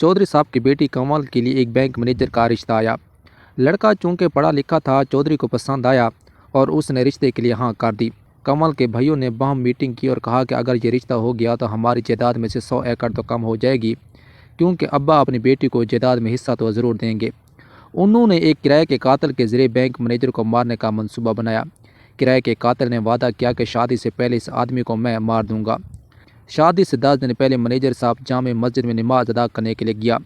चौधरी साहब की बेटी कमल के लिए एक बैंक मैनेजर का रिश्ता आया। लड़का चूंकि पढ़ा लिखा था, चौधरी को पसंद आया और उसने रिश्ते के लिए हाँ कर दी। कमल के भाइयों ने बाहम मीटिंग की और कहा कि अगर ये रिश्ता हो गया तो हमारी जायदाद में से 100 एकड़ तो कम हो जाएगी, क्योंकि अब्बा अपनी बेटी को जायदाद में हिस्सा तो ज़रूर देंगे। उन्होंने एक किराए के कातिल के ज़रिए बैंक मैनेजर को मारने का मंसूबा बनाया। किराए के कातिल ने वादा किया कि शादी से पहले इस आदमी को मैं मार दूंगा। शादी से 10 दिन पहले मैनेजर साहब जामे मस्जिद में नमाज अदा करने के लिए गया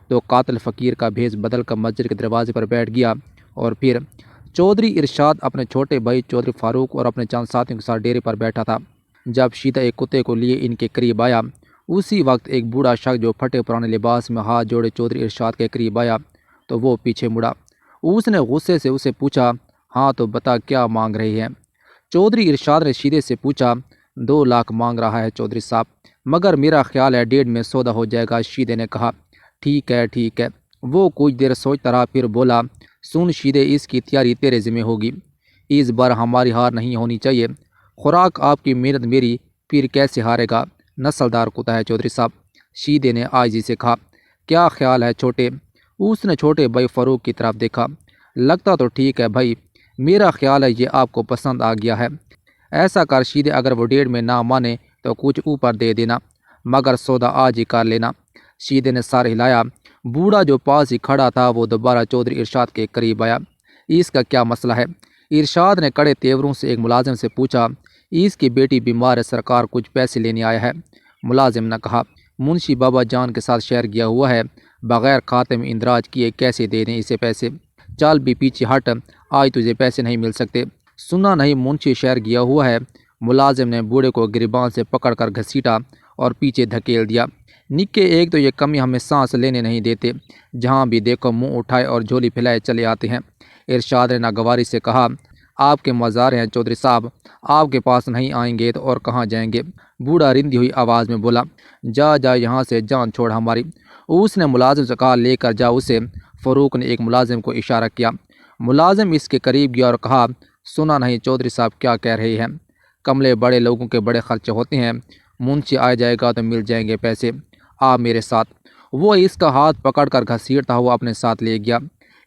तो कातिल फ़कीर का भेष बदल कर मस्जिद के दरवाजे पर बैठ गया और फिर चौधरी इरशाद अपने छोटे भाई चौधरी फारूक और अपने चंद साथियों के साथ डेरे पर बैठा था। जब शीदा एक कुत्ते को लिए इनके करीब आया, उसी वक्त एक बूढ़ा शख्स जो फटे पुराने लिबास में हाथ जोड़े चौधरी इरशाद के करीब आया तो वो पीछे मुड़ा। उसने गुस्से से उसे पूछा, हाँ तो बता क्या मांग रही है। चौधरी इरशाद ने शीदे से पूछा, 2 लाख मांग रहा है चौधरी साहब, मगर मेरा ख्याल है 1.5 में सौदा हो जाएगा। शीदे ने कहा, ठीक है ठीक है। वो कुछ देर सोचता रहा, फिर बोला, सुन शीदे, इसकी तैयारी तेरे ज़िम्मे होगी। इस बार हमारी हार नहीं होनी चाहिए। खुराक आपकी, मेहनत मेरी, फिर कैसे हारेगा। नस्लदार कुत्ता है चौधरी साहब। शीदे ने आजिज़ी से कहा, क्या ख्याल है छोटे। उसने छोटे भाई फारूक की तरफ देखा। लगता तो ठीक है भाई, मेरा ख्याल है ये आपको पसंद आ गया है। ऐसा कर शीदे, अगर वो 1.5 में ना माने तो कुछ ऊपर दे देना, मगर सौदा आज ही कर लेना। शीदे ने सर हिलाया। बूढ़ा जो पास ही खड़ा था वो दोबारा चौधरी इरशाद के करीब आया। इसका क्या मसला है। इरशाद ने कड़े तेवरों से एक मुलाजिम से पूछा, इसकी बेटी बीमार है, सरकार कुछ पैसे लेने आया है। मुलाजिम ने कहा, मुंशी बाबा जान के साथ शहर गया हुआ है, बग़ैर खाते में इंदराज किए कैसे दे दें इसे पैसे। चल भी पीछे हट, आज तुझे पैसे नहीं मिल सकते। सुना नहीं मुंशी शहर गया हुआ है। मुलाजिम ने बूढ़े को गिरबान से पकड़कर घसीटा और पीछे धकेल दिया। निक्के, एक तो ये कमी हमें सांस लेने नहीं देते, जहाँ भी देखो मुंह उठाए और झोली फैलाए चले आते हैं। इरशाद ने नागवारी से कहा, आपके मज़ार हैं चौधरी साहब, आपके पास नहीं आएंगे तो और कहाँ जाएंगे। बूढ़ा रिंधी हुई आवाज़ में बोला, जा जा यहाँ से, जान छोड़ हमारी। उसने मुलाजिम से कहा, लेकर जा उसे। फ़ारूक ने एक मुलाजिम को इशारा किया। मुलाजिम इसके करीब गया और कहा, सुना नहीं चौधरी साहब क्या कह रहे हैं। कमले बड़े लोगों के बड़े खर्चे होते हैं, मुंशी आ जाएगा तो मिल जाएंगे पैसे, आ मेरे साथ। वो इसका हाथ पकड़कर घसीटता हुआ अपने साथ ले गया।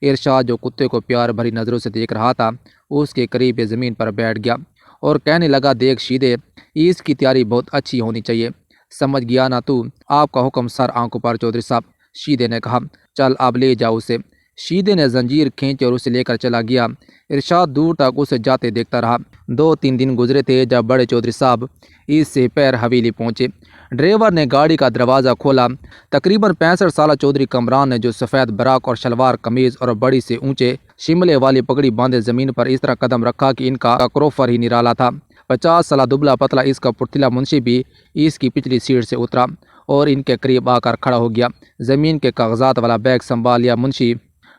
इरशाद जो कुत्ते को प्यार भरी नज़रों से देख रहा था, उसके करीब ज़मीन पर बैठ गया और कहने लगा, देख शीदे, इसकी तैयारी बहुत अच्छी होनी चाहिए, समझ गया ना तू। आपका हुक्म सर आंखों पर चौधरी साहब। शीदे ने कहा, चल अब ले जाओ उसे। शीदे ने जंजीर खींची और उसे लेकर चला गया। इरशाद दूर तक उसे जाते देखता रहा। 2-3 दिन गुजरे थे जब बड़े चौधरी साहब इससे पैर हवेली पहुंचे। ड्राइवर ने गाड़ी का दरवाज़ा खोला। तकरीबन 65 साल चौधरी कमरान ने, जो सफ़ेद बराक और शलवार कमीज़ और बड़ी से ऊंचे शिमले वाली पगड़ी बांधे ज़मीन पर इस तरह कदम रखा कि इनका क्रोफर ही निराला था। 50 साल दुबला पतला इसका पुर्तिला मुंशी भी इसकी पिछली सीट से उतरा और इनके करीब आकर खड़ा हो गया। ज़मीन के कागजात वाला बैग संभाल लिया मुंशी।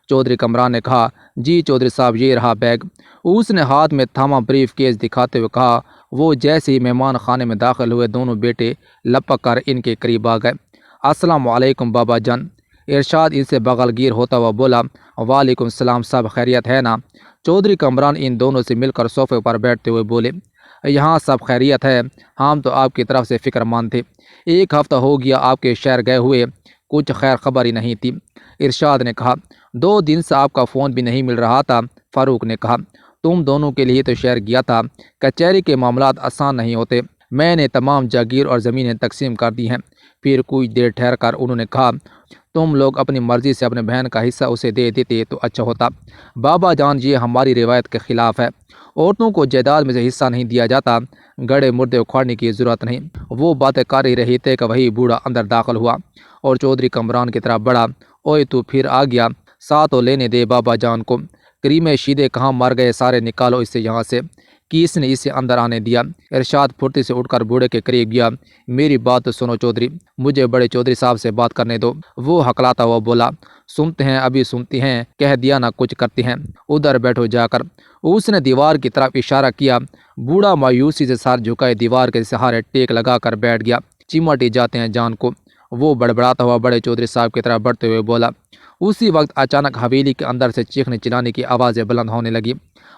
चौधरी कमरान ने कहा, जी चौधरी साहब, ये रहा बैग। उसने हाथ में थामा ब्रीफ केस दिखाते हुए कहा। वो जैसे ही मेहमान खाने में दाखिल हुए, दोनों बेटे लपक कर इनके करीब आ गए। अस्सलाम वालेकुम बाबा जान। इरशाद इनसे बगलगीर होता हुआ बोला, वालेकुम सलाम, सब खैरियत है ना। चौधरी कमरान इन दोनों से मिलकर सोफे पर बैठते हुए बोले, यहाँ सब खैरियत है, हम तो आपकी तरफ से फ़िक्रमंद थे। 1 हफ़्ता हो गया आपके शहर गए हुए, कुछ खैर खबर ही नहीं थी। इरशाद ने कहा, 2 दिन से आपका फ़ोन भी नहीं मिल रहा था। फ़ारूक ने कहा, तुम दोनों के लिए तो शहर गया था, कचहरी के मामलात आसान नहीं होते। मैंने तमाम जागीर और ज़मीनें तकसीम कर दी हैं। फिर कुछ देर ठहर कर उन्होंने कहा, तुम लोग अपनी मर्ज़ी से अपने बहन का हिस्सा उसे दे देते तो अच्छा होता। बाबा जान, ये हमारी रिवायत के ख़िलाफ़ है। औरतों को जायदाद में से हिस्सा नहीं दिया जाता। गड़े मुर्दे उखाड़ने की ज़रूरत नहीं। वो बातें कर ही रही थे कि वही बूढ़ा अंदर दाखिल हुआ और चौधरी कमरान की तरफ बढ़ा। ओए तू फिर आ गया, साथ तो लेने दे बाबा जान को। करीम शीदे कहाँ मर गए, सारे निकालो इससे यहाँ से। किसने इसे अंदर आने दिया। इरशाद फुर्ती से उठकर बूढ़े के करीब गया। मेरी बात तो सुनो चौधरी, मुझे बड़े चौधरी साहब से बात करने दो। वो हकलाता हुआ बोला, सुनते हैं, अभी सुनती हैं, कह दिया ना कुछ करती हैं, उधर बैठो जाकर। उसने दीवार की तरफ इशारा किया। बूढ़ा मायूसी से सर झुकाए दीवार के सहारे टेक लगा कर बैठ गया। चिमट ही जाते हैं जान को। वो बड़बड़ाता हुआ बड़े चौधरी साहब की तरफ बढ़ते हुए बोला, उसी वक्त अचानक हवेली के अंदर से चीखने चिल्लाने की आवाज़ें बुलंद होने लगी।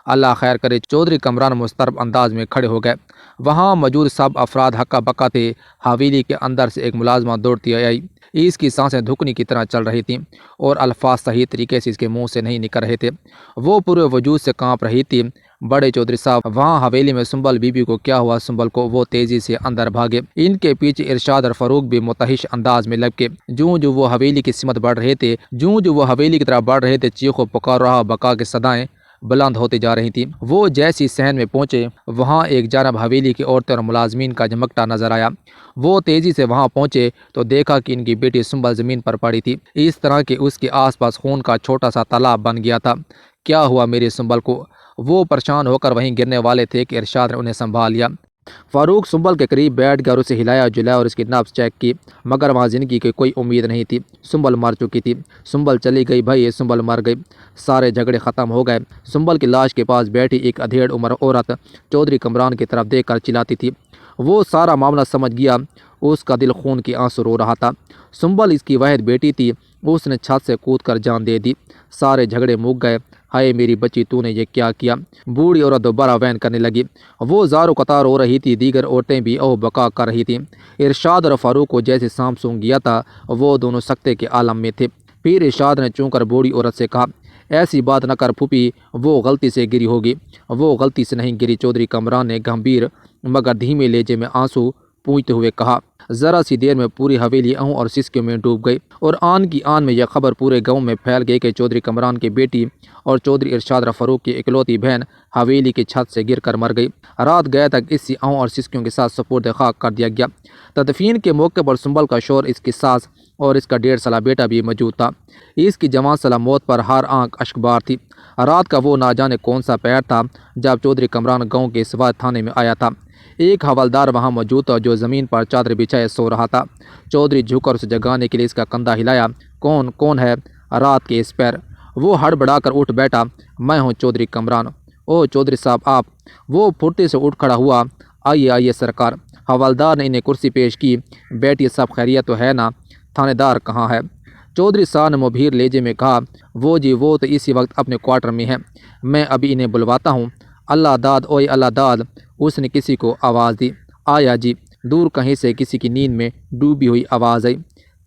अल्लाह खैर करे, चौधरी कमरान मुस्तरब अंदाज में खड़े हो गए। वहाँ मौजूद सब अफराद हक्का बक्का थे। हवेली के अंदर से एक मुलाजमा दौड़ती आई। इसकी सांसें धुकनी की तरह चल रही थीं और अल्फाज सही तरीके से इसके मुंह से नहीं निकल रहे थे। वो पूरे वजूद से कांप रही थी। बड़े चौधरी साहब, वहाँ हवेली में सुंबल बीबी को क्या हुआ? सुंबल को। वो तेजी से अंदर भागे। इनके पीछे इरशाद और फारूक भी मुतहिश अंदाज में लपके। जो वो हवेली की सिमत बढ़ रहे थे, जो वो हवेली की तरफ बढ़ रहे थे, चीखों पुकार रहा बका की सदाएं बुलंद होती जा रही थी। वो जैसी सहन में पहुंचे, वहाँ एक जानब हवेली की औरतें और मुलाजमीन का झमकटा नजर आया। वो तेजी से वहाँ पहुंचे तो देखा कि इनकी बेटी सुंबल जमीन पर पड़ी थी, इस तरह कि उसके आसपास खून का छोटा सा तालाब बन गया था। क्या हुआ मेरी सुंबल को? वो परेशान होकर वहीं गिरने वाले थे कि इरशाद ने उन्हें संभाल लिया। फारूक सुंबल के करीब बैठ कर उसे हिलाया जुलाया और उसकी नब्ज चेक की, मगर वहाँ ज़िंदगी की कोई उम्मीद नहीं थी। सुंबल मर चुकी थी। सुंबल चली गई भाई, सुंबल मर गई। सारे झगड़े ख़त्म हो गए। सुंबल की लाश के पास बैठी एक अधेड़ उम्र औरत चौधरी कमरान की तरफ देख कर चिल्लाती थी। वो सारा मामला समझ गया। उसका दिल खून की आंसू रो रहा था। सुंबल इसकी वाहिद बेटी थी। उसने छत से कूद कर जान दे दी। सारे झगड़े मुक गए। हाय मेरी बच्ची, तूने ये क्या किया? बूढ़ी औरत दोबारा वैन करने लगी। वो ज़ारो कतार रो रही थी। दीगर औरतें भी ओह बका कर रही थीं। इरशाद और फारूक को जैसे सांप सूंघ गया था। वो दोनों सख्ते के आलम में थे। फिर इरशाद ने चूं कर बूढ़ी औरत से कहा, ऐसी बात न कर फूफी, वो गलती से गिरी होगी। वो गलती से नहीं गिरी। चौधरी कमरान ने गंभीर मगर धीमे लहजे में आंसू पूंछते हुए कहा। ज़रा सी देर में पूरी हवेली आहों और सिसकियों में डूब गई और आन की आन में यह खबर पूरे गांव में फैल गई कि चौधरी कमरान की बेटी और चौधरी इरशाद फारूक की इकलौती बहन हवेली की छत से गिरकर मर गई। रात गए तक इसी आहों और सिसकियों के साथ सुपुर्द खाक कर दिया गया। तदफीन के मौके पर सुंबल का शोर, इसकी सास और इसका 1.5 साला बेटा भी मौजूद था। इसकी जवान साला मौत पर हर आंख अश्कबार थी। रात का वो ना जाने कौन सा पैर था जब चौधरी कमरान गाँव के सिवात थाने में आया था। एक हवलदार वहाँ मौजूद था जो ज़मीन पर चादर बिछाए सो रहा था। चौधरी झुककर उसे जगाने के लिए इसका कंधा हिलाया। कौन कौन है? रात के इस पैर। वो हड़बड़ाकर उठ बैठा। मैं हूँ चौधरी कमरान। ओ चौधरी साहब आप? वो फुर्ती से उठ खड़ा हुआ। आइए आइए सरकार। हवलदार ने इन्हें कुर्सी पेश की। बैठिए, सब खैरियत तो है ना? थानेदार कहाँ है? चौधरी साहब ने मुबीर लहजे में कहा, वो जी, वो तो इसी वक्त अपने क्वार्टर में है। मैं अभी इन्हें बुलवाता हूँ। अल्लाह दाद, ओए अल्लाह दाद। उसने किसी को आवाज़ दी। आया जी। दूर कहीं से किसी की नींद में डूबी हुई आवाज़ आई।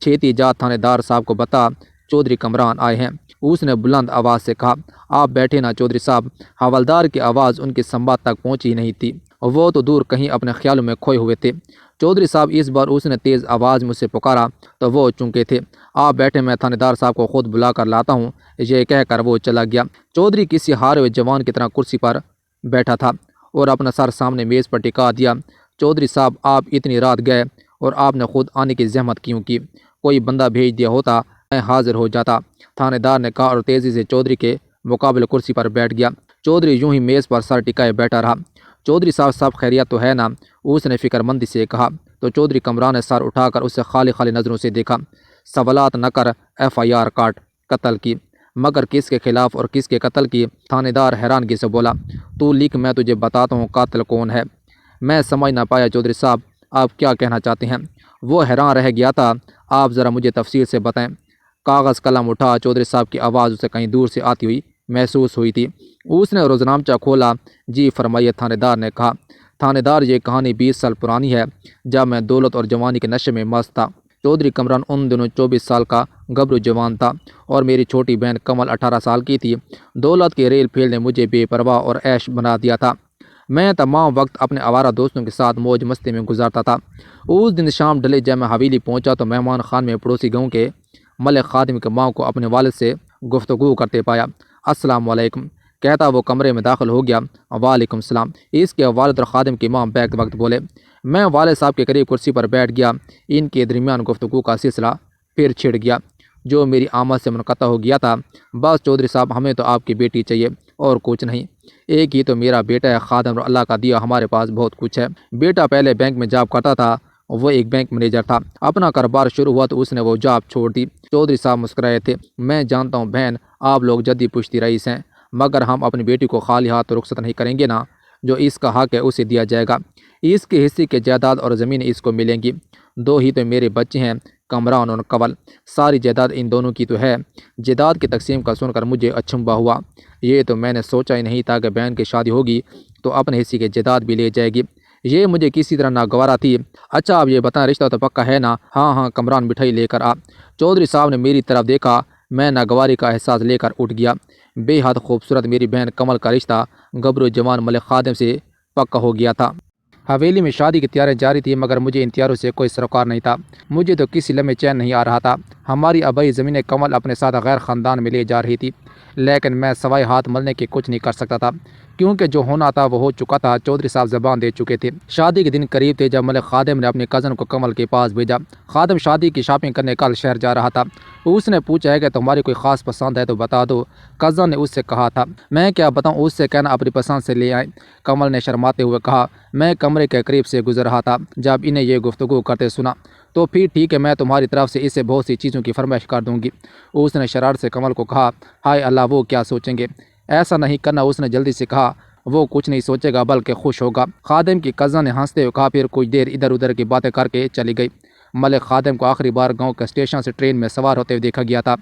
छेती जा थानेदार साहब को बता, चौधरी कमरान आए हैं। उसने बुलंद आवाज़ से कहा। आप बैठे ना चौधरी साहब। हवलदार की आवाज़ उनके संवाद तक पहुंची ही नहीं थी। वो तो दूर कहीं अपने ख्यालों में खोए हुए थे। चौधरी साहब, इस बार उसने तेज़ आवाज़ मुझसे पुकारा तो वो चूके थे। आप बैठे, मैं थानेदार साहब को खुद बुला कर लाता हूँ। ये कहकर वो चला गया। चौधरी किसी हारे हुए जवान की तरह कुर्सी पर बैठा था और अपना सर सामने मेज़ पर टिका दिया। चौधरी साहब, आप इतनी रात गए और आपने खुद आने की जहमत क्यों की? कोई बंदा भेज दिया होता, मैं हाजिर हो जाता। थानेदार ने कहा और तेज़ी से चौधरी के मुकाबले कुर्सी पर बैठ गया। चौधरी यूं ही मेज़ पर सर टिकाए बैठा रहा। चौधरी साहब, सब खैरियत तो है ना? उसने फ़िक्रमंदी से कहा। तो चौधरी कमरान ने सर उठाकर उसे खाली खाली नज़रों से देखा। सवालात न कर, FIR काट। कत्ल की। मगर किसके खिलाफ और किसके कत्ल की? थानेदार हैरानगी से बोला। तू लिख, मैं तुझे बताता हूँ कातिल कौन है। मैं समझ ना पाया चौधरी साहब, आप क्या कहना चाहते हैं? वो हैरान रह गया था। आप ज़रा मुझे तफसील से बताएं। कागज़ कलम उठा। चौधरी साहब की आवाज़ उसे कहीं दूर से आती हुई महसूस हुई थी। उसने रोज़नामचा खोला। जी फरमाइए, थानेदार ने कहा। थानेदार, ये कहानी 20 साल पुरानी है, जब मैं दौलत और जवानी के नशे में मस्त था। चौधरी कमरान उन दिनों 24 साल का गबरू जवान था और मेरी छोटी बहन कमल 18 साल की थी। दौलत के रेल फेल ने मुझे बेपरवाह और ऐश बना दिया था। मैं तमाम वक्त अपने आवारा दोस्तों के साथ मौज मस्ती में गुजारता था। उस दिन शाम ढले जब मैं हवेली पहुंचा तो मेहमान खान में पड़ोसी गांव के मलिक खादिम के माँ को अपने वालिद से गुफ्तगू करते पाया। अस्सलाम वालेकुम कहता वो कमरे में दाखिल हो गया। वालेकुम सलाम। इसके वालिद और खादिम की माँ बैक वक्त बोले। मैं वालिद साहब के करीब कुर्सी पर बैठ गया। इनके दरमियान गुफ्तगू का सिलसिला फिर छिड़ गया जो मेरी आमद से मुनक़ता हो गया था। बस चौधरी साहब, हमें तो आपकी बेटी चाहिए और कुछ नहीं। एक ही तो मेरा बेटा है खादम, और अल्लाह का दिया हमारे पास बहुत कुछ है। बेटा पहले बैंक में जॉब करता था, वो एक बैंक मैनेजर था। अपना कारोबार शुरू हुआ तो उसने वो जॉब छोड़ दी। चौधरी साहब मुस्कुराए थे। मैं जानता हूँ बहन, आप लोग जद्दी पुश्ती रईस हैं, मगर हम अपनी बेटी को खाली हाथ तो रुखसत नहीं करेंगे ना। जो इसका हक है उसे दिया जाएगा। इसके हिस्से के जायदाद और ज़मीन इसको मिलेंगी। दो ही तो मेरे बच्चे हैं, کمران اور کنول، ساری جائیداد ان دونوں کی تو ہے۔ جائیداد کی تقسیم کا سن کر مجھے اچنبھا ہوا۔ یہ تو میں نے سوچا ہی نہیں تھا کہ بہن کی شادی ہوگی تو اپنے حصے کی جائیداد بھی لے جائے گی۔ یہ مجھے کسی طرح ناگوارا تھی۔ اچھا آپ یہ بتائیں، رشتہ تو پکا ہے نا؟ ہاں ہاں، کمران مٹھائی لے کر آ۔ چودھری صاحب نے میری طرف دیکھا۔ میں ناگواری کا احساس لے کر اٹھ گیا۔ بے حد خوبصورت میری بہن کمل کا رشتہ گبرو جوان ملک خادم سے پکا ہو گیا تھا۔ حویلی میں شادی کی تیاریاں جاری تھی، مگر مجھے ان تیاروں سے کوئی سروکار نہیں تھا۔ مجھے تو کسی لمحے چین نہیں آ رہا تھا۔ ہماری آبائی زمینیں کمل اپنے ساتھ غیر خاندان میں لے جا رہی تھی، لیکن میں سوائے ہاتھ ملنے کے کچھ نہیں کر سکتا تھا، کیونکہ جو ہونا تھا وہ ہو چکا تھا۔ چودھری صاحب زبان دے چکے تھے۔ شادی کے دن قریب تھے جب ملک خادم نے اپنے کزن کو کمل کے پاس بھیجا۔ خادم شادی کی شاپنگ کرنے کل شہر جا رہا تھا۔ اس نے پوچھا ہے کہ تمہاری کوئی خاص پسند ہے تو بتا دو۔ کزن نے اس سے کہا تھا۔ میں کیا بتاؤں، اس سے کہنا اپنی پسند سے لے آئیں۔ کمل نے شرماتے ہوئے کہا۔ میں کمرے کے قریب سے گزر رہا تھا جب انہیں یہ گفتگو کرتے سنا۔ تو پھر ٹھیک ہے، میں تمہاری طرف سے اسے بہت سی چیزوں کی فرمائش کر دوں گی۔ اس نے شرارت سے کمل کو کہا۔ ہائے اللہ، وہ کیا سوچیں گے؟ ایسا نہیں کرنا، اس نے جلدی سے کہا۔ وہ کچھ نہیں سوچے گا بلکہ خوش ہوگا۔ خادم کی کزن نے ہنستے ہوئے کہا۔ پھر کچھ دیر ادھر ادھر کی باتیں کر کے چلی گئی۔ ملک خادم کو آخری بار گاؤں کے اسٹیشن سے ٹرین میں سوار ہوتے ہوئے دیکھا گیا تھا۔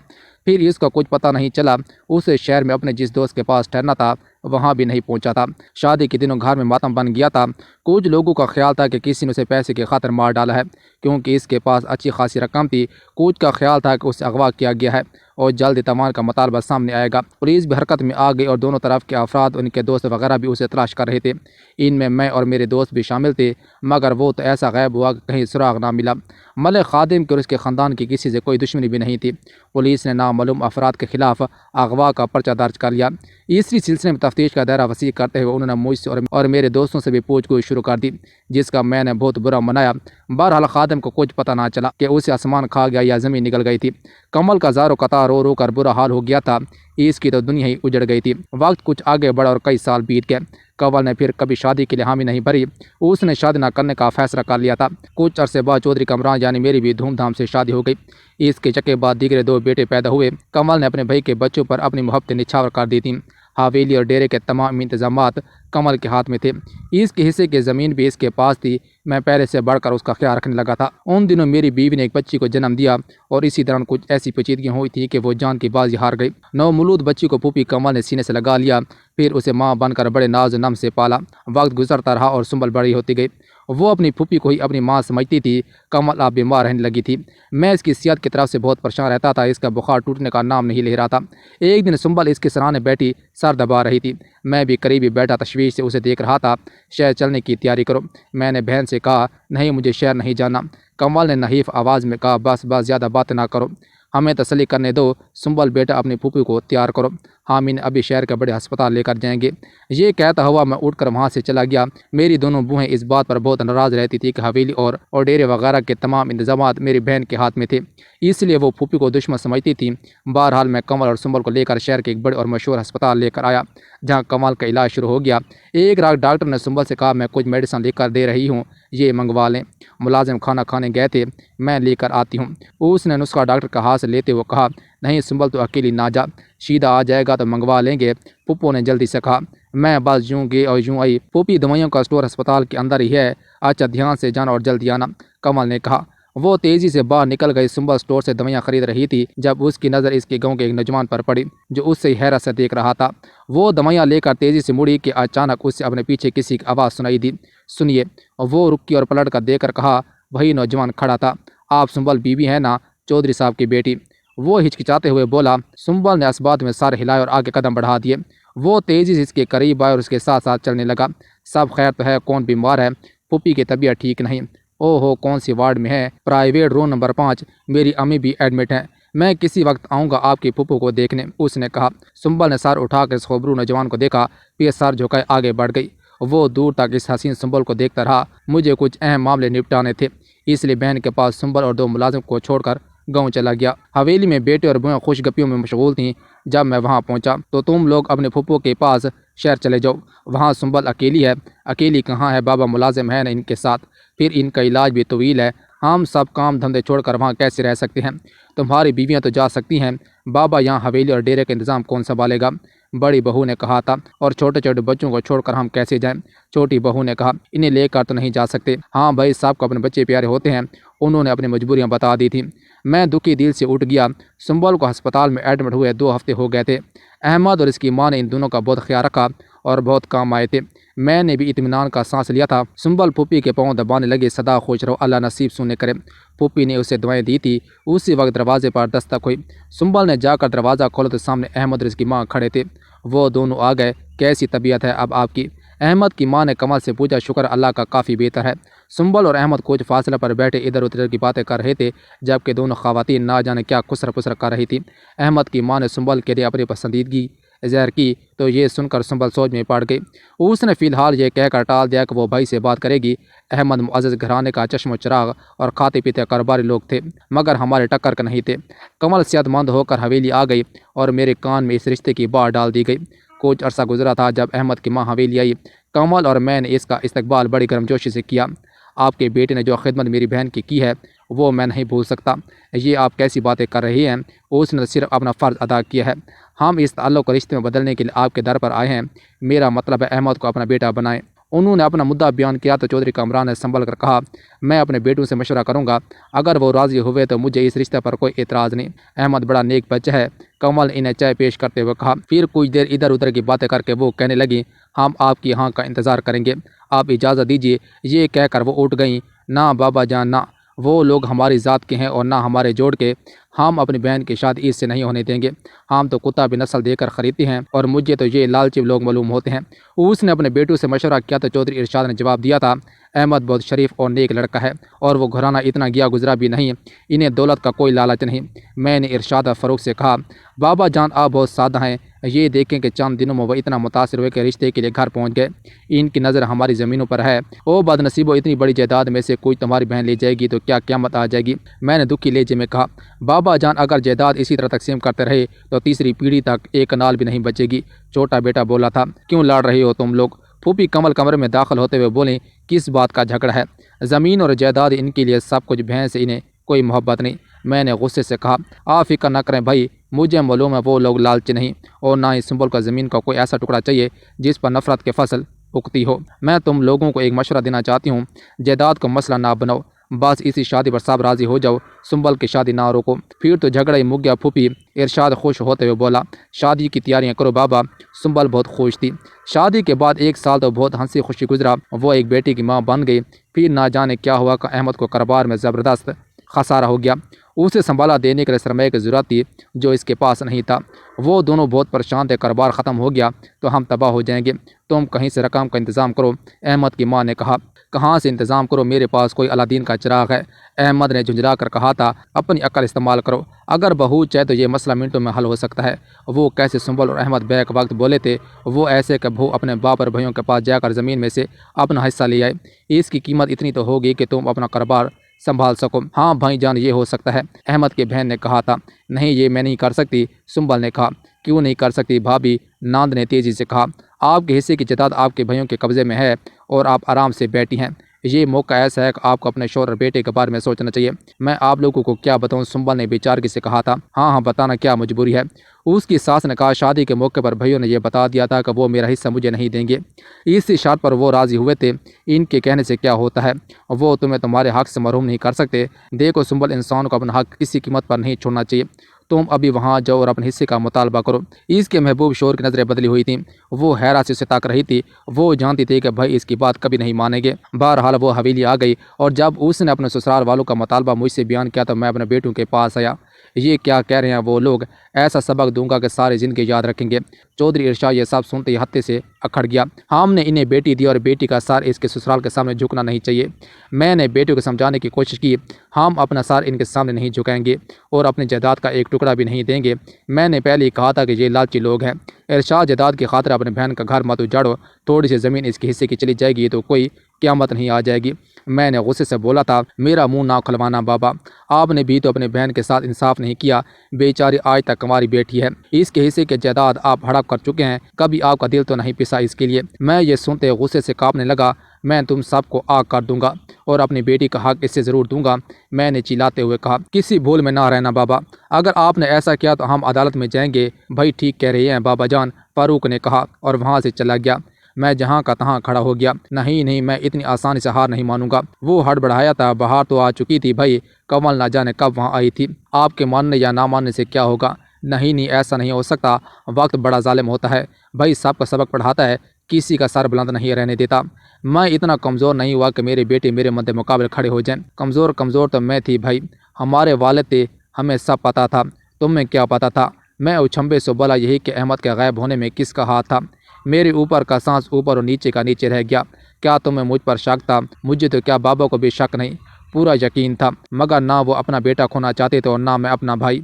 پھر اس کا کچھ پتہ نہیں چلا۔ اسے شہر میں اپنے جس دوست کے پاس ٹھہرنا تھا وہاں بھی نہیں پہنچا تھا۔ شادی کے دنوں گھر میں ماتم بن گیا تھا۔ کچھ لوگوں کا خیال تھا کہ کسی نے اسے پیسے کی خاطر مار ڈالا ہے، کیونکہ اس کے پاس اچھی خاصی رقم تھی۔ کچھ کا خیال تھا کہ اسے اغوا کیا گیا ہے اور جلد ہی تمام کا مطالبہ سامنے آئے گا۔ پولیس بھی حرکت میں آ گئی اور دونوں طرف کے افراد، ان کے دوست وغیرہ بھی اسے تلاش کر رہے تھے۔ ان میں اور میرے دوست بھی شامل تھے، مگر وہ تو ایسا غائب ہوا کہ کہیں سراغ نہ ملا۔ ملک خادم کی اور اس کے خاندان کی کسی سے کوئی دشمنی بھی نہیں تھی۔ پولیس نے نامعلوم افراد کے خلاف اغوا کا پرچہ درج کر لیا۔ اسی سلسلے میں تفتیش کا دائرہ وسیع کرتے ہوئے انہوں نے مجھ سے اور میرے دوستوں سے بھی پوچھ گچھ شروع کر دی، جس کا میں نے بہت برا منایا۔ بہرحال خادم کو کچھ پتہ نہ چلا کہ اسے آسمان کھا گیا یا زمین نگل گئی تھی۔ کمل کا زارو قطار رو رو کر برا حال ہو گیا تھا۔ اس کی تو دنیا ہی اجڑ گئی تھی۔ وقت کچھ آگے بڑھا اور کئی سال بیت گئے۔ کنول نے پھر کبھی شادی کے لیے حامی نہیں بھری۔ اس نے شادی نہ کرنے کا فیصلہ کر لیا تھا۔ کچھ عرصے بعد چودھری کمران یعنی میری بھی دھوم دھام سے شادی ہو گئی۔ اس کے چکے بعد دیگرے 2 بیٹے پیدا ہوئے۔ کنول نے اپنے بھائی کے بچوں پر اپنی محبتیں نچھاور کر دی تھیں۔ حویلی اور ڈیرے کے تمام انتظامات کنول کے ہاتھ میں تھے۔ اس کے حصے کی زمین بھی اس کے پاس تھی۔ میں پہلے سے بڑھ کر اس کا خیال رکھنے لگا تھا۔ ان دنوں میری بیوی نے ایک بچی کو جنم دیا اور اسی دوران کچھ ایسی پیچیدگیاں ہوئی تھی کہ وہ جان کی بازی ہار گئی۔ نومولود بچی کو پھوپھی کنول نے سینے سے لگا لیا، پھر اسے ماں بن کر بڑے ناز و نم سے پالا۔ وقت گزرتا رہا اور سنبل بڑی ہوتی گئی۔ وہ اپنی پھوپھی کو ہی اپنی ماں سمجھتی تھی۔ کنول اب بیمار رہنے لگی تھی۔ میں اس کی صحت کی طرف سے بہت پریشان رہتا تھا۔ اس کا بخار ٹوٹنے کا نام نہیں لے رہا تھا۔ ایک دن سنبل اس کے سرانے بیٹھی سر دبا رہی تھی۔ میں بھی قریب ہی بیٹھا تشویش سے اسے دیکھ رہا تھا۔ شہر چلنے کی تیاری کرو، میں نے بہن سے کہا۔ نہیں، مجھے شہر نہیں جانا، کنول نے نحیف آواز میں کہا۔ بس زیادہ بات نہ کرو، ہمیں تسلی کرنے دو۔ سنبل بیٹا اپنی پھوپھی کو تیار کرو، ہم انہیں ابھی شہر کے بڑے ہسپتال لے کر جائیں گے۔ یہ کہتا ہوا میں اٹھ کر وہاں سے چلا گیا۔ میری دونوں بوہیں اس بات پر بہت ناراض رہتی تھی کہ حویلی اور ڈیرے وغیرہ کے تمام انتظامات میری بہن کے ہاتھ میں تھے، اس لیے وہ پھوپھی کو دشمن سمجھتی تھی۔ بہرحال میں کنول اور سنبل کو لے کر شہر کے ایک بڑے اور مشہور ہسپتال لے کر آیا، جہاں کنول کا علاج شروع ہو گیا۔ ایک رات ڈاکٹر نے سنبل سے کہا، میں کچھ میڈیسن لے کر دے رہی ہوں، یہ منگوا لیں۔ ملازم کھانا کھانے گئے تھے، میں لے کر آتی ہوں۔ اس نے نسخہ ڈاکٹر کا ہاتھ سے لیتے ہوئے کہا۔ نہیں سنبل، تو اکیلی نہ جا، شیدہ آ جائے گا تو منگوا لیں گے، پھپھو نے جلدی سے کہا۔ میں بس یوں گئی اور یوں آئی، پھوپھی دوائیوں کا اسٹور ہسپتال کے اندر ہی ہے، اچھا دھیان سے جانا اور جلدی آنا، کنول نے کہا۔ وہ تیزی سے باہر نکل گئی۔ سنبل اسٹور سے دوائیاں خرید رہی تھی جب اس کی نظر اس کے گاؤں کے ایک نوجوان پر پڑی جو اس سے حیرت سے دیکھ رہا تھا۔ وہ دوائیاں لے کر تیزی سے مڑی کہ اچانک اس سے اپنے پیچھے کسی کی آواز سنائی دی۔ سنیے، وہ رکی اور پلٹ کر دیکھ کر کہا۔ وہی نوجوان کھڑا تھا۔ آپ سنبل بیوی ہیں نا، چودھری صاحب کی بیٹی؟ وہ ہچکچاتے ہوئے بولا۔ سنبل نے اس بات میں سر ہلائے اور آگے قدم بڑھا دیے۔ وہ تیزی سے اس کے قریب آئے اور اس کے ساتھ ساتھ چلنے لگا۔ سب خیر تو ہے؟ کون بیمار ہے؟ پھوپھی کی طبیعت ٹھیک نہیں۔ او ہو، کون سی وارڈ میں ہے؟ پرائیویٹ روم نمبر 5، میری امی بھی ایڈمٹ ہیں، میں کسی وقت آؤں گا آپ کی پھوپھو کو دیکھنے، اس نے کہا۔ سنبل نے سر اٹھا کر اس خوبرو نوجوان کو دیکھا، پھر سر جھکائے آگے بڑھ گئی۔ وہ دور تک اس حسین سنبل کو دیکھتا رہا۔ مجھے کچھ اہم معاملے نپٹانے تھے، اس لیے بہن کے پاس سنبل اور 2 ملازم کو چھوڑ کر گاؤں چلا گیا۔ حویلی میں بیٹے اور بوئیں خوش گپیوں میں مشغول تھیں۔ جب میں وہاں پہنچا تو تم لوگ اپنے پھپھو کے پاس شہر چلے جاؤ، وہاں سنبل اکیلی ہے۔ اکیلی کہاں ہے، بابا ملازم ہے نا ان کے ساتھ، پھر ان کا علاج بھی طویل ہے، ہم سب کام دھندے چھوڑ کر وہاں کیسے رہ سکتے ہیں؟ تمہاری بیویاں تو جا سکتی ہیں، بابا یہاں حویلی اور ڈیرے کا انتظام کون سنبھالے گا؟ बड़ी बहू ने कहा था। और छोटे छोटे बच्चों को छोड़कर हम कैसे जाएं? छोटी बहू ने कहा, इन्हें लेकर तो नहीं जा सकते। हाँ भाई साहब को अपने बच्चे प्यारे होते हैं। उन्होंने अपनी मजबूरियां बता दी थी। मैं दुखी दिल से उठ गया। सुंबल को अस्पताल में एडमिट हुए 2 हफ्ते हो गए थे। अहमद और इसकी माँ ने इन दोनों का बहुत ख्याल रखा और बहुत काम आए थे। मैंने भी इत्मीनान का सांस लिया था। सुंबल फूफी के पाँव दबाने लगे, सदा खुश रहो, अल्लाह नसीब सुने करे। फूफी ने उसे दवाएं दी थी। उसी वक्त दरवाजे पर दस्तक हुई। सुंबल ने जाकर दरवाज़ा खोला तो सामने अहमद और इसकी माँ खड़े थे। वो दोनों आ गए। कैसी तबीयत है अब आपकी? अहमद की माँ ने कमल से पूछा। शुक्र अल्लाह का, काफ़ी बेहतर है। सुंबल और अहमद कुछ फासले पर बैठे इधर उधर की बातें कर रहे थे, जबकि दोनों खवातीन ना जाने क्या खुसर पुसर कर रही थी। अहमद की माँ ने सुंबल के लिए अपनी पसंदीदगी ज़ाहिर की तो ये सुनकर सुंबल सोच में पड़ गई। उसने फ़िलहाल ये कहकर टाल दिया कि वो भाई से बात करेगी। अहमद मुअज़्ज़ज़ घराने का चश्म चिराग और खाते पीते कारोबारी लोग थे, मगर हमारे टक्कर के नहीं थे। कमल सेहतमंद होकर हवेली आ गई और मेरे कान में इस रिश्ते की बात डाल दी गई। कुछ अरसा गुजरा था जब अहमद की माँ हवेली आई। कमल और मैंने इसका इस्तकबाल बड़ी गर्मजोशी से किया। आपके बेटे ने जो खिदमत मेरी बहन की है वो मैं नहीं भूल सकता। ये आप कैसी बातें कर रही हैं? उसने सिर्फ अपना फ़र्ज़ अदा किया है। हम इस ताल्लुक़ को रिश्ते में बदलने के लिए आपके दर पर आए हैं। मेरा मतलब है अहमद को अपना बेटा बनाएं। उन्होंने अपना मुद्दा बयान किया तो चौधरी कामरान ने संभल कर कहा, मैं अपने बेटों से मशवरा करूंगा। अगर वो राज़ी हुए तो मुझे इस रिश्ते पर कोई एतराज़ नहीं। अहमद बड़ा नेक बच्चा है। कमल इन्हें चाय पेश करते हुए कहा। फिर कुछ देर इधर उधर की बातें करके वो कहने लगी, हम आपकी हाँ का इंतज़ार करेंगे, आप इजाज़त दीजिए। ये कहकर वो उठ गईं। ना बाबा जान, ना वो लोग हमारी ज़ात के हैं और ना हमारे जोड़ के। हम अपनी बहन की शादी इससे नहीं होने देंगे। हम तो कुत्ता भी नस्ल देकर ख़रीदते हैं और मुझे तो ये लालची लोग मालूम होते हैं। उसने अपने बेटों से मशवरा किया तो चौधरी इरशाद ने जवाब दिया था, अहमद बहुत शरीफ और नेक लड़का है और वो घराना इतना गया गुजरा भी नहीं। इन्हें दौलत का कोई लालच नहीं। मैंने इरशाद फ़ारूक से कहा, बाबा जान आप बहुत सादा हैं। ये देखें कि चंद दिनों में वह इतना मुतासिर हुए कि रिश्ते के लिए घर पहुंच गए। इनकी नज़र हमारी ज़मीनों पर है। ओ बदनसीबो, इतनी बड़ी जायदाद में से कोई तुम्हारी बहन ले जाएगी तो क्या क़यामत आ जाएगी? मैंने दुखी लहजे में कहा, बाबा जान अगर जायदाद इसी तरह तकसीम करते रहे तो तीसरी पीढ़ी तक एक कनाल भी नहीं बचेगी। छोटा बेटा बोला था, क्यों लड़ रही हो तुम लोग? फूफी कमल कमरे में दाखिल होते हुए बोले, किस बात का झगड़ा है? ज़मीन और जायदाद इनके लिए सब कुछ, बहन से इन्हें कोई मोहब्बत नहीं। मैंने गुस्से से कहा, आप फिक्र न करें भाई, मुझे मालूम है वो लोग लालची नहीं और ना ही सुंबल का ज़मीन का कोई ऐसा टुकड़ा चाहिए जिस पर नफ़रत के फसल उगती हो। मैं तुम लोगों को एक मशवरा देना चाहती हूँ, जायदाद को मसला ना बनाओ, बस इसी शादी पर सब राज़ी हो जाओ। सुंबल की शादी ना रोको। फिर तो झगड़ा ही मुक गया। फूफी इरशाद खुश होते हुए बोला, शादी की तैयारियां करो बाबा। सुंबल बहुत खुश थी। शादी के बाद 1 साल तो बहुत हंसी खुशी गुजरा। वो एक बेटी की माँ बन गई। फिर ना जाने क्या हुआ कि अहमद को कारोबार में ज़बरदस्त खसारा हो गया। उसे संभाला देने के लिए सरमाए की ज़रूरत थी जो इसके पास नहीं था। वो दोनों बहुत परेशान थे। कारोबार ख़त्म हो गया तो हम तबाह हो जाएंगे। तुम कहीं से रकम का इंतज़ाम करो। अहमद की माँ ने कहा, कहाँ से इंतज़ाम करो? मेरे पास कोई अलादीन का चिराग है। अहमद ने झुंझला कर कहा था, अपनी अक्ल इस्तेमाल करो। अगर बहू चाहे तो ये मसला मिनटों में हल हो सकता है। वो कैसे? सुंबल और अहमद बैक वक्त बोले थे। वो ऐसे कि बहू अपने बाप और भाइयों के पास जाकर ज़मीन में से अपना हिस्सा ले आए। इसकी कीमत इतनी तो होगी कि तुम अपना कारोबार संभाल सको। हाँ भाई जान, ये हो सकता है। अहमद की बहन ने कहा था। नहीं, ये मैं नहीं कर सकती। सुंबल ने कहा, क्यों नहीं कर सकती भाभी? नांद ने तेज़ी से कहा, आपके हिस्से की जायदाद आपके भाइयों के कब्ज़े में है और आप आराम से बैठी हैं। ये मौका ऐसा है कि आपको अपने शौहर और बेटे के बारे में सोचना चाहिए। मैं आप लोगों को क्या बताऊं? सुंबल ने बेचारगी से कहा था। हाँ हाँ बताना, क्या मजबूरी है? उसकी सास ने कहा, शादी के मौके पर भाइयों ने यह बता दिया था कि वो मेरा हिस्सा मुझे नहीं देंगे। इस शर्त पर वो राज़ी हुए थे। इनके कहने से क्या होता है? वो तुम्हें तुम्हारे हक़ से महरूम नहीं कर सकते। देखो सुंबल, इंसान को अपना हक़ किसी कीमत पर नहीं छोड़ना चाहिए। तुम अभी वहाँ जाओ और अपने हिस्से का मुतालबा करो। इसके महबूब शोर की नज़रें बदली हुई थीं। वो हैरान से ताक रही थी। वो जानती थी कि भाई इसकी बात कभी नहीं मानेंगे। बहरहाल वो हवेली आ गई और जब उसने अपने ससुराल वालों का मुतालबा मुझसे बयान किया तो मैं अपने बेटों के पास आया। ये क्या कह रहे हैं वो लोग? ऐसा सबक दूंगा कि सारी ज़िंदगी याद रखेंगे। चौधरी इरशाद ये सब सुनते ही हत्थे से अखड़ गया। हमने इन्हें बेटी दी और बेटी का सर इसके ससुराल के सामने झुकना नहीं चाहिए। मैंने बेटियों को समझाने की कोशिश की, हम अपना सर इनके सामने नहीं झुकाएंगे और अपनी जायदाद का एक टुकड़ा भी नहीं देंगे। मैंने पहले ही कहा था कि ये लालची लोग हैं। इरशाद, जायदाद की खातिर अपने बहन का घर मत उजाड़ो। थोड़ी सी ज़मीन इसके हिस्से की चली जाएगी तो कोई क़यामत नहीं आ जाएगी। मैंने गुस्से से बोला था, मेरा मुंह ना खुलवाना बाबा, आपने भी तो अपने बहन के साथ इंसाफ नहीं किया। बेचारी आज तक हमारी बेटी है। इसके हिस्से की जायदाद आप हड़प कर चुके हैं। कभी आपका दिल तो नहीं पिसा इसके लिए? मैं ये सुनते गुस्से से कांपने लगा। میں تم سب کو آگ کر دوں گا اور اپنی بیٹی کا حق اس سے ضرور دوں گا۔ میں نے چلاتے ہوئے کہا، کسی بھول میں نہ رہنا بابا، اگر آپ نے ایسا کیا تو ہم عدالت میں جائیں گے۔ بھائی ٹھیک کہہ رہی ہیں بابا جان، فاروق نے کہا اور وہاں سے چلا گیا۔ میں جہاں کا تہاں کھڑا ہو گیا۔ نہیں، میں اتنی آسانی سے ہار نہیں مانوں گا۔ وہ ہڑبڑایا تھا، بہار تو آ چکی تھی بھائی، کمل نہ جانے کب وہاں آئی تھی۔ آپ کے ماننے یا نہ ماننے سے کیا ہوگا؟ نہیں، ایسا نہیں ہو سکتا، وقت بڑا ظالم ہوتا ہے بھائی، سب کا سبق پڑھاتا ہے، کسی کا سر بلند نہیں رہنے دیتا۔ میں اتنا کمزور نہیں ہوا کہ میرے بیٹے میرے مد مقابل کھڑے ہو جائیں۔ کمزور تو میں تھی بھائی، ہمارے والد تھے، ہمیں سب پتہ تھا۔ تمہیں کیا پتہ تھا؟ میں اچھمبے سے بولا، یہی کہ احمد کے غائب ہونے میں کس کا ہاتھ تھا؟ میرے اوپر کا سانس اوپر اور نیچے کا نیچے رہ گیا۔ کیا تمہیں مجھ پر شک تھا؟ مجھے تو کیا بابا کو بھی شک نہیں، پورا یقین تھا، مگر نہ وہ اپنا بیٹا کھونا چاہتے تھے اور نہ میں اپنا بھائی۔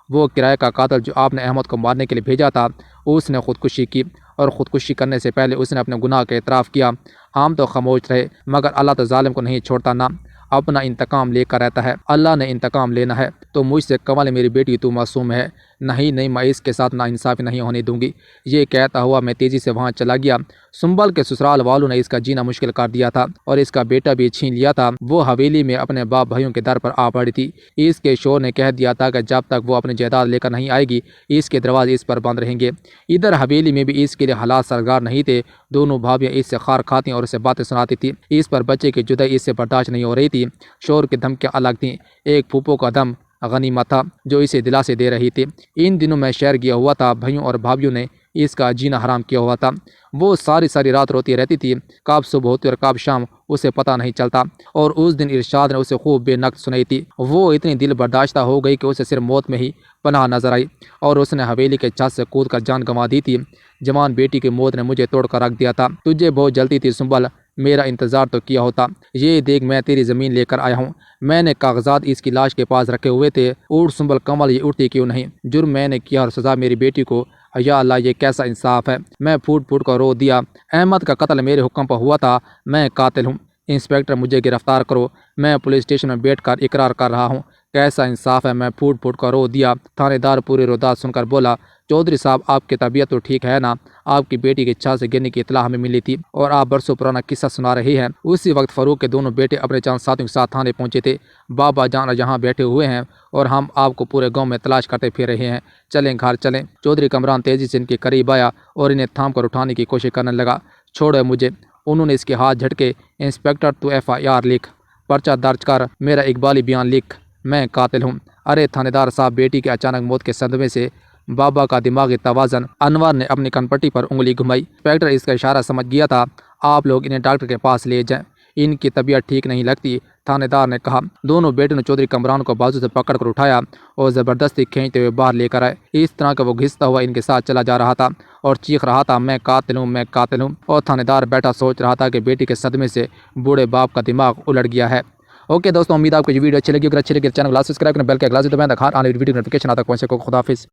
وہ کرایہ کا قاتل جو آپ نے احمد کو مارنے کے لیے بھیجا تھا، اس نے خودکشی کی، اور خودکشی کرنے سے پہلے اس نے اپنے گناہ کا اعتراف کیا۔ ہم تو خاموش رہے، مگر اللہ تو ظالم کو نہیں چھوڑتا، نہ اپنا انتقام لے کر رہتا ہے۔ اللہ نے انتقام لینا ہے تو مجھ سے کمل میری بیٹی تو معصوم ہے۔ نہیں، میں اس کے ساتھ ناانصافی نہیں ہونے دوں گی۔ یہ کہتا ہوا میں تیزی سے وہاں چلا گیا۔ سنبل کے سسرال والوں نے اس کا جینا مشکل کر دیا تھا اور اس کا بیٹا بھی چھین لیا تھا۔ وہ حویلی میں اپنے باپ بھائیوں کے در پر آ پڑی تھی۔ اس کے شوہر نے کہہ دیا تھا کہ جب تک وہ اپنی جائیداد لے کر نہیں آئے گی، اس کے دروازے اس پر بند رہیں گے۔ ادھر حویلی میں بھی اس کے لیے حالات سازگار نہیں تھے۔ دونوں بھابیاں اس سے خار کھاتی اور اسے باتیں سناتی تھی۔ اس پر بچے کی جدائی اس سے برداشت نہیں ہو رہی تھی۔ شوہر کی دھمکیاں الگ تھیں، ایک پھوپھو کا دم غنیمت تھا جو اسے دلاسے دے رہی تھی۔ ان دنوں میں شہر گیا ہوا تھا، بھائیوں اور بھابھیوں نے اس کا جینا حرام کیا ہوا تھا۔ وہ ساری رات روتی رہتی تھی، کب صبح ہوتی اور کب شام اسے پتہ نہیں چلتا۔ اور اس دن ارشاد نے اسے خوب بے نقد سنائی تھی۔ وہ اتنی دل برداشتہ ہو گئی کہ اسے صرف موت میں ہی پناہ نظر آئی، اور اس نے حویلی کے چھت سے کود کر جان گنوا دی تھی۔ جوان بیٹی کی موت نے مجھے توڑ کر رکھ دیا تھا۔ تجھے بہت جلدی تھی سنبل، میرا انتظار تو کیا ہوتا۔ یہ دیکھ میں تیری زمین لے کر آیا ہوں۔ میں نے کاغذات اس کی لاش کے پاس رکھے ہوئے تھے۔ اٹھ سنبل کمل، یہ اٹھتی کیوں نہیں؟ جرم میں نے کیا اور سزا میری بیٹی کو۔ یا اللہ، یہ کیسا انصاف ہے؟ میں پھوٹ کر رو دیا۔ احمد کا قتل میرے حکم پر ہوا تھا، میں قاتل ہوں۔ انسپکٹر، مجھے گرفتار کرو، میں پولیس اسٹیشن میں بیٹھ کر اقرار کر رہا ہوں۔ کیسا انصاف ہے؟ میں پھوٹ کر رو دیا۔ تھانے دار پوری روداد سن کر بولا، چودھری صاحب، آپ کی طبیعت تو ٹھیک ہے نا؟ آپ کی بیٹی کی چھت سے گرنے کی اطلاع ہمیں ملی تھی اور آپ برسوں پرانا قصہ سنا رہی ہیں۔ اسی وقت فاروق کے دونوں بیٹے اپنے چند ساتھیوں کے ساتھ تھانے پہنچے تھے۔ بابا جان یہاں بیٹھے ہوئے ہیں اور ہم آپ کو پورے گاؤں میں تلاش کرتے پھر رہے ہیں، چلیں گھر چلیں۔ چودھری کمران تیزی سے ان کے قریب آیا اور انہیں تھام کر اٹھانے کی کوشش کرنے لگا۔ چھوڑو مجھے، انہوں نے اس کے ہاتھ جھٹکے۔ انسپکٹر، تو FIR لکھ، پرچہ درج کر، میرا اقبالی بیان لکھ، میں قاتل ہوں۔ ارے تھانے دار صاحب، بیٹی کے اچانک موت کے صدمے سے بابا کا دماغی توازن۔ انور نے اپنی کن پٹی پر انگلی گھمائی۔ انسپکٹر اس کا اشارہ سمجھ گیا تھا۔ آپ لوگ انہیں ڈاکٹر کے پاس لے جائیں، ان کی طبیعت ٹھیک نہیں لگتی، تھانے دار نے کہا۔ دونوں بیٹوں نے چودھری کمران کو بازو سے پکڑ کر اٹھایا اور زبردستی کھینچتے ہوئے باہر لے کر آئے، اس طرح کہ وہ گھستا ہوا ان کے ساتھ چلا جا رہا تھا اور چیخ رہا تھا، میں قاتل ہوں، میں قاتل ہوں۔ اور تھانے دار بیٹھا سوچ رہا تھا کہ بیٹی کے صدمے سے بوڑھے باپ کا دماغ الٹ گیا ہے۔ اوکے دوستوں، امید آپ کو یہ ویڈیو اچھی لگی، اگر اچھی لگی تو چینل کو سبسکرائب کریں، بیل کے گلاس دبائیں تاکہ ہر آنے والی ویڈیو نوٹیفکیشن آتا ہے۔ خدا حافظ۔